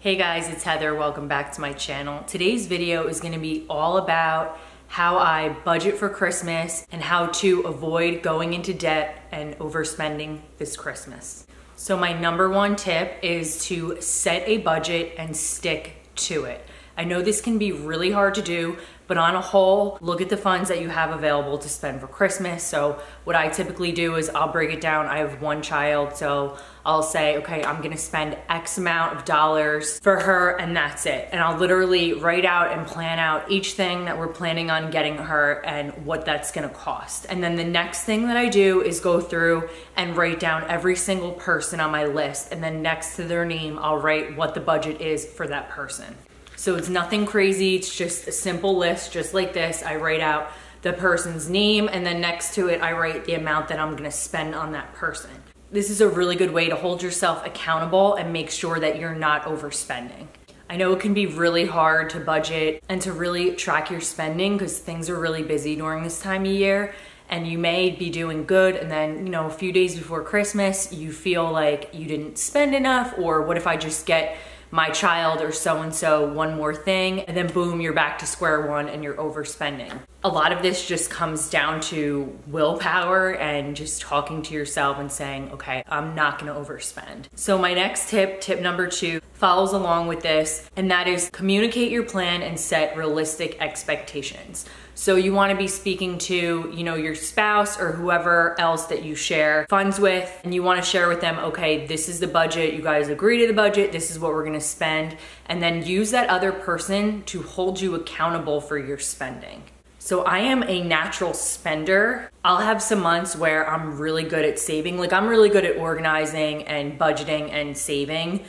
Hey guys, it's Heather. Welcome back to my channel. Today's video is going to be all about how I budget for Christmas and how to avoid going into debt and overspending this Christmas. So my number one tip is to set a budget and stick to it. I know this can be really hard to do, but on a whole, look at the funds that you have available to spend for Christmas. So what I typically do is I'll break it down. I have one child, so I'll say, okay, I'm gonna spend X amount of dollars for her and that's it. And I'll literally write out and plan out each thing that we're planning on getting her and what that's gonna cost. And then the next thing that I do is go through and write down every single person on my list. And then next to their name, I'll write what the budget is for that person. So it's nothing crazy, it's just a simple list, just like this. I write out the person's name and then next to it, I write the amount that I'm gonna spend on that person. This is a really good way to hold yourself accountable and make sure that you're not overspending. I know it can be really hard to budget and to really track your spending because things are really busy during this time of year and you may be doing good and then, a few days before Christmas, you feel like you didn't spend enough, or what if I just get my child or so-and-so one more thing, and then boom, you're back to square one and you're overspending. A lot of this just comes down to willpower and just talking to yourself and saying, okay, I'm not gonna overspend. So my next tip number 2, follows along with this, and that is communicate your plan and set realistic expectations. So you wanna be speaking to, your spouse or whoever else that you share funds with, and you wanna share with them, okay, this is the budget, you guys agree to the budget, this is what we're gonna spend, and then use that other person to hold you accountable for your spending. So I am a natural spender. I'll have some months where I'm really good at saving. Like I'm really good at organizing and budgeting and saving,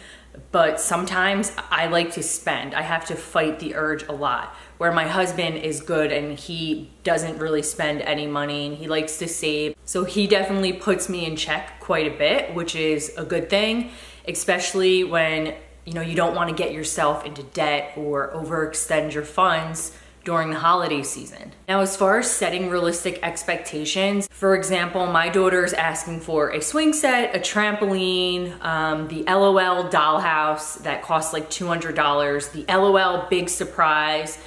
but sometimes I like to spend. I have to fight the urge a lot. Where my husband is good and he doesn't really spend any money and he likes to save. So he definitely puts me in check quite a bit, which is a good thing, especially when you don't want to get yourself into debt or overextend your funds during the holiday season. Now, as far as setting realistic expectations, for example, my daughter's asking for a swing set, a trampoline, the LOL dollhouse that costs like $200, the LOL big surprise,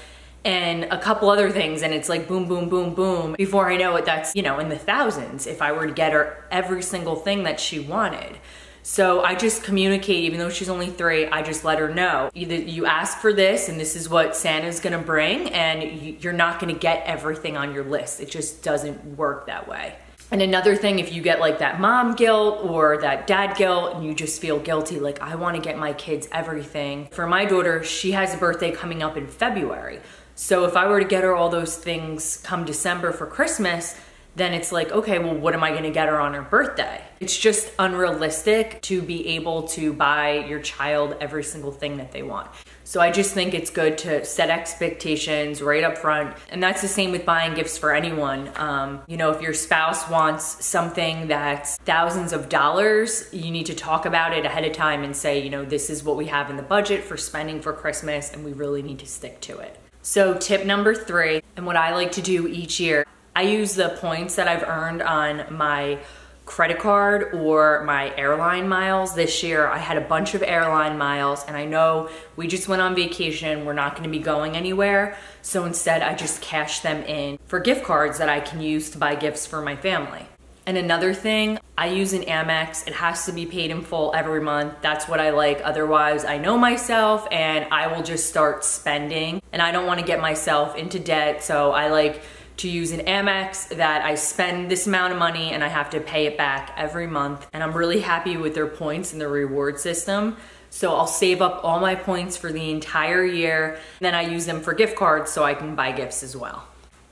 and a couple other things, and it's like boom, boom, boom, boom. Before I know it, that's, in the thousands if I were to get her every single thing that she wanted. So I just communicate, even though she's only 3, I just let her know. Either you ask for this and this is what Santa's gonna bring, and you're not gonna get everything on your list. It just doesn't work that way. And another thing, if you get like that mom guilt or that dad guilt and you just feel guilty, like I wanna get my kids everything. For my daughter, she has a birthday coming up in February. So if I were to get her all those things come December for Christmas, then it's like, okay, well, what am I gonna get her on her birthday? It's just unrealistic to be able to buy your child every single thing that they want. So I just think it's good to set expectations right up front. And that's the same with buying gifts for anyone. If your spouse wants something that's thousands of dollars, you need to talk about it ahead of time and say, this is what we have in the budget for spending for Christmas, and we really need to stick to it. So tip number 3, and what I like to do each year, I use the points that I've earned on my credit card or my airline miles. This year I had a bunch of airline miles, and I know we just went on vacation, we're not gonna be going anywhere, so instead I just cash them in for gift cards that I can use to buy gifts for my family. And another thing, I use an Amex. It has to be paid in full every month. That's what I like. Otherwise, I know myself and I will just start spending, and I don't wanna get myself into debt, so I like to use an Amex that I spend this amount of money and I have to pay it back every month. And I'm really happy with their points and their reward system. So I'll save up all my points for the entire year. Then I use them for gift cards so I can buy gifts as well.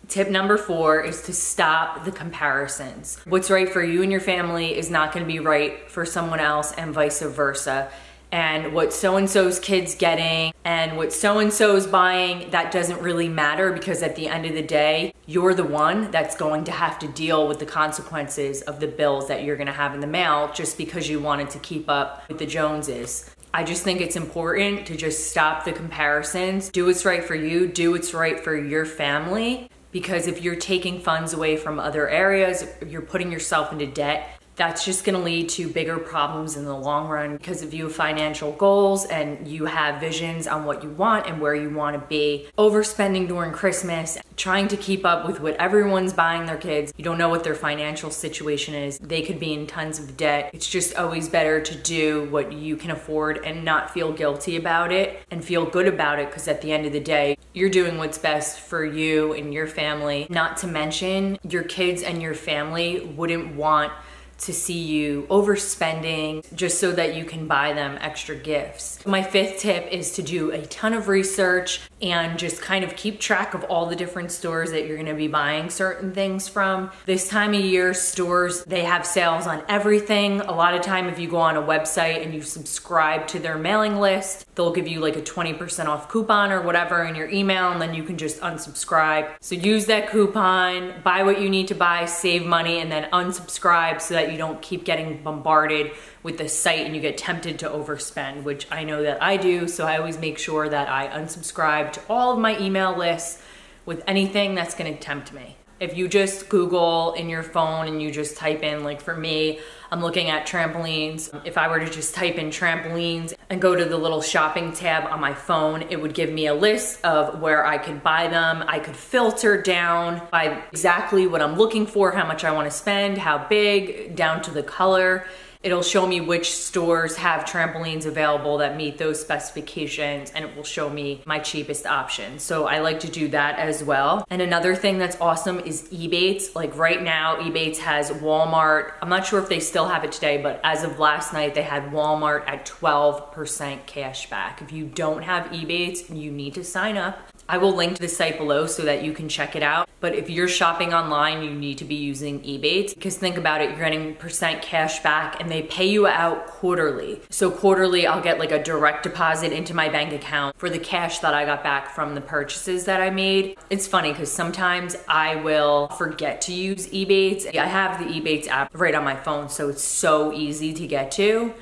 Tip number 4 is to stop the comparisons. What's right for you and your family is not gonna be right for someone else, and vice versa. And what so-and-so's kid's getting and what so-and-so's buying, that doesn't really matter, because at the end of the day, you're the one that's going to have to deal with the consequences of the bills that you're gonna have in the mail just because you wanted to keep up with the Joneses. I just think it's important to just stop the comparisons. Do what's right for you, do what's right for your family, because if you're taking funds away from other areas, you're putting yourself into debt, that's just gonna lead to bigger problems in the long run, because if you have financial goals and you have visions on what you want and where you wanna be, overspending during Christmas, trying to keep up with what everyone's buying their kids, you don't know what their financial situation is. They could be in tons of debt. It's just always better to do what you can afford and not feel guilty about it and feel good about it, because at the end of the day, you're doing what's best for you and your family. Not to mention, your kids and your family wouldn't want to see you overspending just so that you can buy them extra gifts. My fifth tip is to do a ton of research and just kind of keep track of all the different stores that you're gonna be buying certain things from. This time of year, stores, they have sales on everything. A lot of time, if you go on a website and you subscribe to their mailing list, they'll give you like a 20% off coupon or whatever in your email, and then you can just unsubscribe. So use that coupon, buy what you need to buy, save money, and then unsubscribe so that you don't keep getting bombarded with the site and you get tempted to overspend, which I know that I do. So I always make sure that I unsubscribe to all of my email lists with anything that's gonna tempt me. If you just Google in your phone and you just type in, like for me, I'm looking at trampolines. If I were to just type in trampolines and go to the little shopping tab on my phone, it would give me a list of where I could buy them. I could filter down by exactly what I'm looking for, how much I want to spend, how big, down to the color. It'll show me which stores have trampolines available that meet those specifications, and it will show me my cheapest option. So I like to do that as well. And another thing that's awesome is Ebates. Like right now, Ebates has Walmart. I'm not sure if they still have it today, but as of last night, they had Walmart at 12% cash back. If you don't have Ebates, you need to sign up. I will link to the site below so that you can check it out. But if you're shopping online, you need to be using Ebates, because think about it, you're getting % cash back and they pay you out quarterly. So quarterly, I'll get like a direct deposit into my bank account for the cash that I got back from the purchases that I made. It's funny because sometimes I will forget to use Ebates. I have the Ebates app right on my phone, so it's so easy to get to.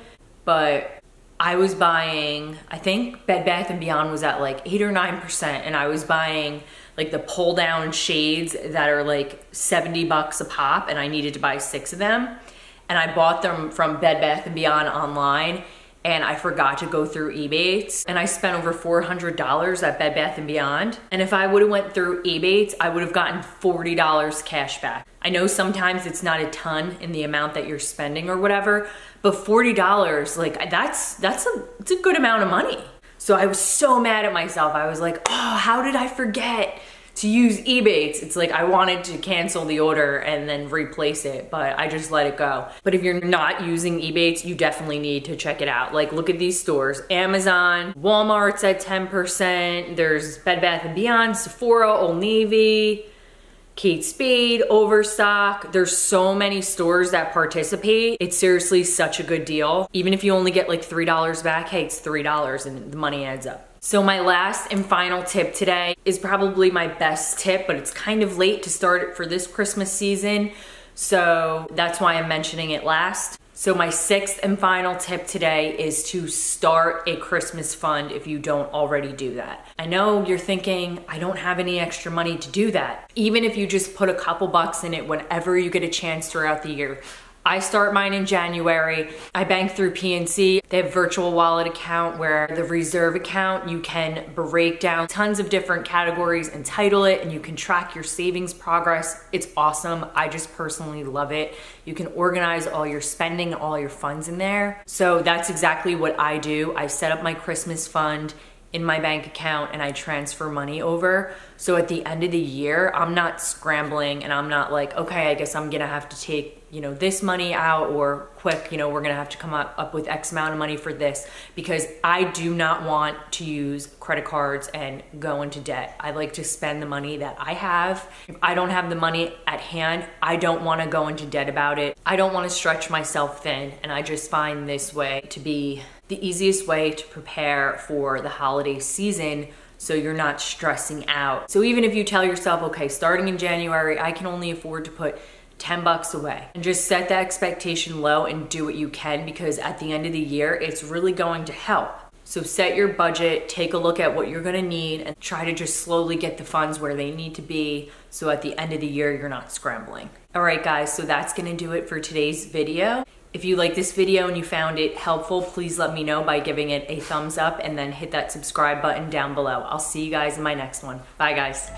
But I was buying, I think Bed Bath & Beyond was at like 8 or 9%, and I was buying like the pull down shades that are like 70 bucks a pop, and I needed to buy 6 of them. And I bought them from Bed Bath & Beyond online, and I forgot to go through Ebates, and I spent over $400 at Bed Bath & Beyond. And if I would've went through Ebates, I would've gotten $40 cash back. I know sometimes it's not a ton in the amount that you're spending or whatever, but $40, like it's a good amount of money. So I was so mad at myself. I was like, oh, how did I forget to use Ebates? It's like I wanted to cancel the order and then replace it, but I just let it go. But if you're not using Ebates, you definitely need to check it out. Like look at these stores, Amazon, Walmart's at 10%, there's Bed Bath & Beyond, Sephora, Old Navy, Kate Spade, Overstock. There's so many stores that participate. It's seriously such a good deal. Even if you only get like $3 back, hey, it's $3 and the money adds up. So my last and final tip today is probably my best tip, but it's kind of late to start it for this Christmas season. So that's why I'm mentioning it last. So my sixth and final tip today is to start a Christmas fund if you don't already do that. I know you're thinking, I don't have any extra money to do that. Even if you just put a couple bucks in it whenever you get a chance throughout the year. I start mine in January. I bank through PNC. They have virtual wallet account where the reserve account, you can break down tons of different categories and title it, and you can track your savings progress. It's awesome. I just personally love it. You can organize all your spending, all your funds in there. So that's exactly what I do. I set up my Christmas fund in my bank account and I transfer money over. So at the end of the year, I'm not scrambling and I'm not like, okay, I guess I'm gonna have to take, this money out, or quick, we're gonna have to come up with X amount of money for this, because I do not want to use credit cards and go into debt. I like to spend the money that I have. If I don't have the money at hand, I don't wanna go into debt about it. I don't wanna stretch myself thin, and I just find this way to be the easiest way to prepare for the holiday season, so you're not stressing out. So even if you tell yourself, okay, starting in January, I can only afford to put 10 bucks away, and just set the expectation low and do what you can, because at the end of the year, it's really going to help. So set your budget, take a look at what you're gonna need, and try to just slowly get the funds where they need to be so at the end of the year, you're not scrambling. All right, guys, so that's gonna do it for today's video. If you like this video and you found it helpful, please let me know by giving it a thumbs up and then hit that subscribe button down below. I'll see you guys in my next one. Bye, guys.